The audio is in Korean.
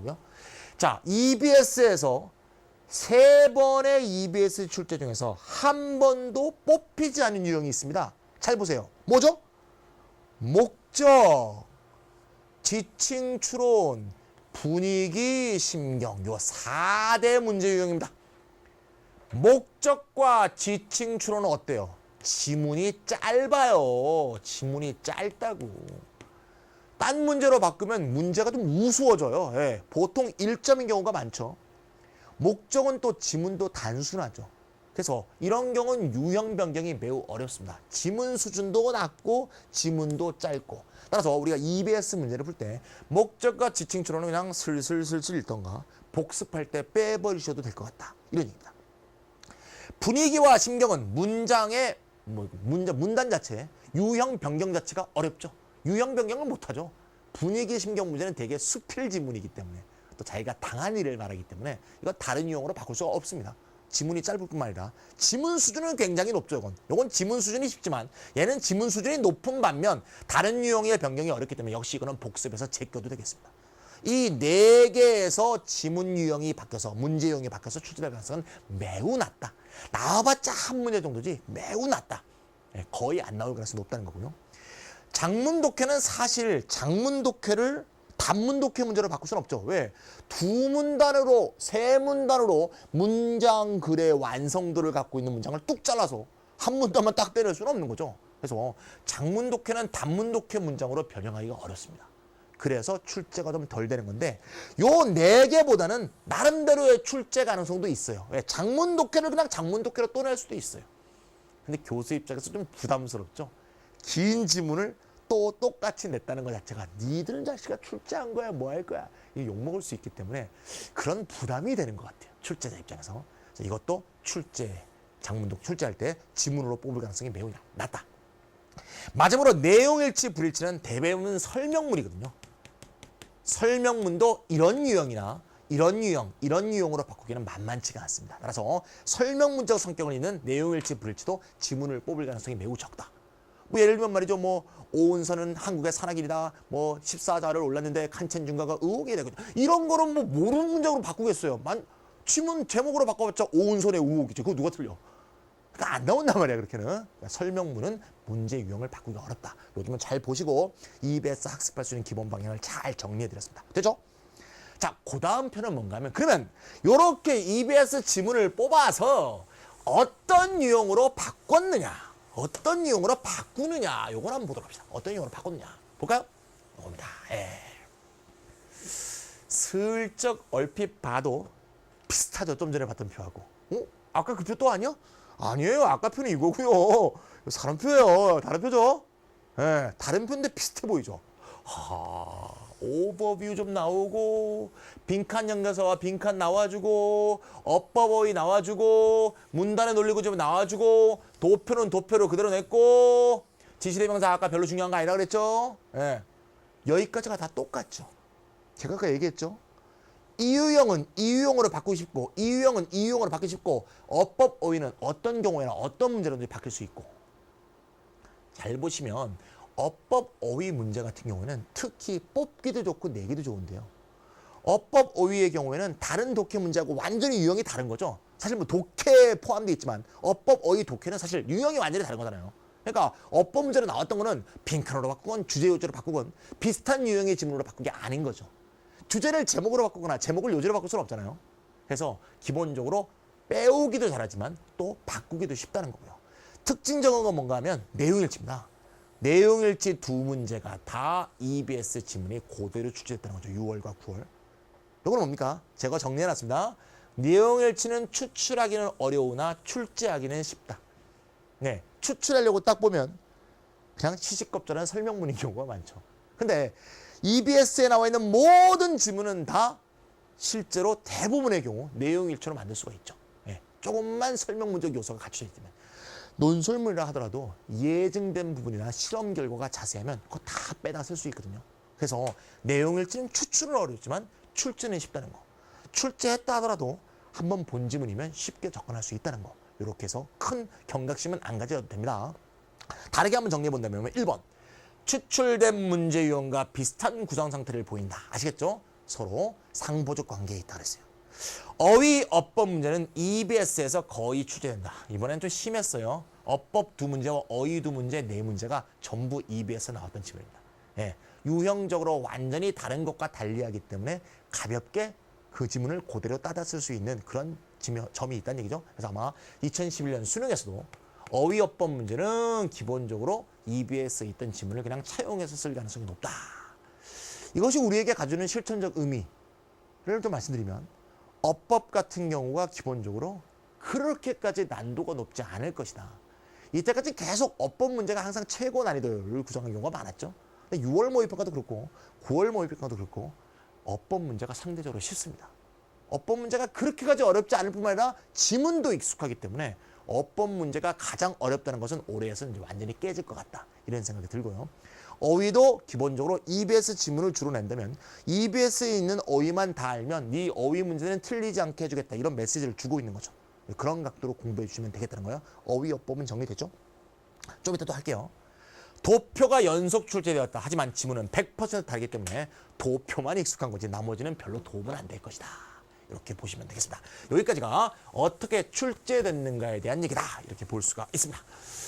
거고요. 자, EBS에서 3번의 EBS 출제 중에서 한 번도 뽑히지 않은 유형이 있습니다. 잘 보세요. 뭐죠? 목적, 지칭, 추론, 분위기, 심경. 요 4대 문제 유형입니다. 목적과 지칭, 추론은 어때요? 지문이 짧아요. 지문이 짧다고. 딴 문제로 바꾸면 문제가 좀 우스워져요. 예, 보통 1점인 경우가 많죠. 목적은 또 지문도 단순하죠. 그래서 이런 경우는 유형 변경이 매우 어렵습니다. 지문 수준도 낮고 지문도 짧고. 따라서 우리가 EBS 문제를 풀 때 목적과 지칭 추론은 그냥 슬슬슬슬 읽던가 복습할 때 빼버리셔도 될 것 같다. 이런 얘기입니다. 분위기와 심경은 문장의 문단 자체, 유형 변경 자체가 어렵죠. 유형 변경을 못하죠. 분위기 심경 문제는 되게 수필 지문이기 때문에 또 자기가 당한 일을 말하기 때문에 이건 다른 유형으로 바꿀 수가 없습니다. 지문이 짧을 뿐만 아니라 지문 수준은 굉장히 높죠. 이건 지문 수준이 쉽지만 얘는 지문 수준이 높은 반면 다른 유형의 변경이 어렵기 때문에 역시 이거는 복습해서 제껴도 되겠습니다. 이 4개에서 지문 유형이 바뀌어서 문제 유형이 바뀌어서 출제될 가능성은 매우 낮다. 나와봤자 한 문제 정도지 매우 낮다. 거의 안 나올 가능성이 높다는 거고요. 장문 독해는 사실 장문 독해를 단문 독해 문제로 바꿀 수는 없죠. 왜? 2문단으로 3문단으로 문장 글의 완성도를 갖고 있는 문장을 뚝 잘라서 한 문단만 딱 빼낼 수는 없는 거죠. 그래서 장문 독해는 단문 독해 문장으로 변형하기가 어렵습니다. 그래서 출제가 좀 덜 되는 건데 요 4개보다는 나름대로의 출제 가능성도 있어요. 왜? 장문 독해를 그냥 장문 독해로 또 낼 수도 있어요. 근데 교수 입장에서 좀 부담스럽죠. 긴 지문을 또 똑같이 냈다는 것 자체가 니들 자식아 출제한 거야 뭐 할 거야 욕먹을 수 있기 때문에 그런 부담이 되는 것 같아요. 출제자 입장에서. 그래서 이것도 장문독 출제할 때 지문으로 뽑을 가능성이 매우 낮다. 마지막으로 내용일치 불일치는 대부분 설명문이거든요. 설명문도 이런 유형이나 이런 유형으로 바꾸기는 만만치가 않습니다. 따라서 설명문적 성격을 있는 내용일치 불일치도 지문을 뽑을 가능성이 매우 적다. 뭐 예를 들면 말이죠. 뭐 오은서는 한국의 산악인이다. 뭐 14자를 올랐는데 칸첸 중가가 의혹이 되고 이런 거는 뭐 모르는 문장으로 바꾸겠어요. 지문 제목으로 바꿔봤자 오은선의 의혹이죠. 그거 누가 틀려? 그러니까 안 나온단 말이야 그렇게는. 그러니까 설명문은 문제 유형을 바꾸기가 어렵다. 요즘은 잘 보시고 EBS 학습할 수 있는 기본 방향을 잘 정리해드렸습니다. 되죠? 자, 그 다음 편은 뭔가 하면 그러면 이렇게 EBS 지문을 뽑아서 어떤 유형으로 바꿨느냐? 어떤 유형으로 바꾸느냐? 요걸 한번 보도록 합시다. 어떤 유형으로 바꾸느냐? 볼까요? 이겁니다. 슬쩍 얼핏 봐도 비슷하죠. 좀 전에 봤던 표하고. 아까 그 표 또 아니야? 아니에요. 아까 표는 이거고요. 다른 표예요. 다른 표죠? 다른 표인데 비슷해 보이죠? 오버뷰 좀 나오고 빈칸 연결서와 빈칸 나와주고 어법어휘 나와주고 문단의 논리구 좀 나와주고 도표는 도표로 그대로 냈고 지시대명사 아까 별로 중요한 거 아니라 그랬죠? 여기까지가 다 똑같죠. 제가 아까 얘기했죠? 이 유형은 이 유형으로 바꾸고 싶고 이 유형은 이 유형으로 바꾸고 싶고 어법어휘는 어떤 경우에나 어떤 문제로든지 바뀔 수 있고 잘 보시면 어법 어휘 문제 같은 경우에는 특히 뽑기도 좋고 내기도 좋은데요. 어법 어휘의 경우에는 다른 독해 문제하고 완전히 유형이 다른 거죠. 사실 뭐 독해 포함되어 있지만 어법 어휘 독해는 사실 유형이 완전히 다른 거잖아요. 그러니까 어법 문제로 나왔던 거는 빈칸으로 바꾸건 주제 요제로 바꾸건 비슷한 유형의 지문으로 바꾼 게 아닌 거죠. 주제를 제목으로 바꾸거나 제목을 요제로 바꿀 수는 없잖아요. 그래서 기본적으로 빼오기도 잘하지만 또 바꾸기도 쉽다는 거고요. 특징적인 건 뭔가 하면 내용일치입니다. 내용일치 2문제가 다 EBS 지문이 그대로 출제됐다는 거죠. 6월과 9월. 이건 뭡니까? 제가 정리해놨습니다. 내용일치는 추출하기는 어려우나 출제하기는 쉽다. 네, 추출하려고 딱 보면 그냥 시시껍절한 설명문인 경우가 많죠. 근데 EBS에 나와 있는 모든 지문은 다 실제로 대부분의 경우 내용일치로 만들 수가 있죠. 네, 조금만 설명문적 요소가 갖춰져 있다면. 논설문이라 하더라도 예증된 부분이나 실험 결과가 자세하면 그거 다 빼다 쓸 수 있거든요. 그래서 내용일치는 추출은 어렵지만 출제는 쉽다는 거. 출제했다 하더라도 한번 본 지문이면 쉽게 접근할 수 있다는 거. 이렇게 해서 큰 경각심은 안 가져도 됩니다. 다르게 한번 정리해 본다면 1번. 추출된 문제 유형과 비슷한 구성 상태를 보인다. 아시겠죠? 서로 상보적 관계에 있다 그랬어요. 어휘 어법 문제는 EBS에서 거의 출제된다. 이번엔 좀 심했어요. 어법 두 문제와 어휘 두 문제, 네 문제가 전부 EBS에서 나왔던 지문입니다. 예, 유형적으로 완전히 다른 것과 달리하기 때문에 가볍게 그 지문을 그대로 따다 쓸 수 있는 그런 점이 있다는 얘기죠. 그래서 아마 2011년 수능에서도 어휘어법 문제는 기본적으로 EBS에 있던 지문을 그냥 차용해서 쓸 가능성이 높다. 이것이 우리에게 가지는 실천적 의미를 좀 말씀드리면 어법 같은 경우가 기본적으로 그렇게까지 난도가 높지 않을 것이다. 이때까지 계속 어법 문제가 항상 최고 난이도를 구성한 경우가 많았죠. 6월 모의평가도 그렇고 9월 모의평가도 그렇고 어법 문제가 상대적으로 쉽습니다. 어법 문제가 그렇게까지 어렵지 않을 뿐만 아니라 지문도 익숙하기 때문에 어법 문제가 가장 어렵다는 것은 올해에서는 이제 완전히 깨질 것 같다. 이런 생각이 들고요. 어휘도 기본적으로 EBS 지문을 주로 낸다면 EBS에 있는 어휘만 다 알면 네 어휘 문제는 틀리지 않게 해주겠다. 이런 메시지를 주고 있는 거죠. 그런 각도로 공부해 주시면 되겠다는 거예요. 어휘어법은 정리됐죠? 좀 이따 또 할게요. 도표가 연속 출제되었다. 하지만 지문은 100% 다르기 때문에 도표만 익숙한 거지 나머지는 별로 도움은 안 될 것이다. 이렇게 보시면 되겠습니다. 여기까지가 어떻게 출제됐는가에 대한 얘기다. 이렇게 볼 수가 있습니다.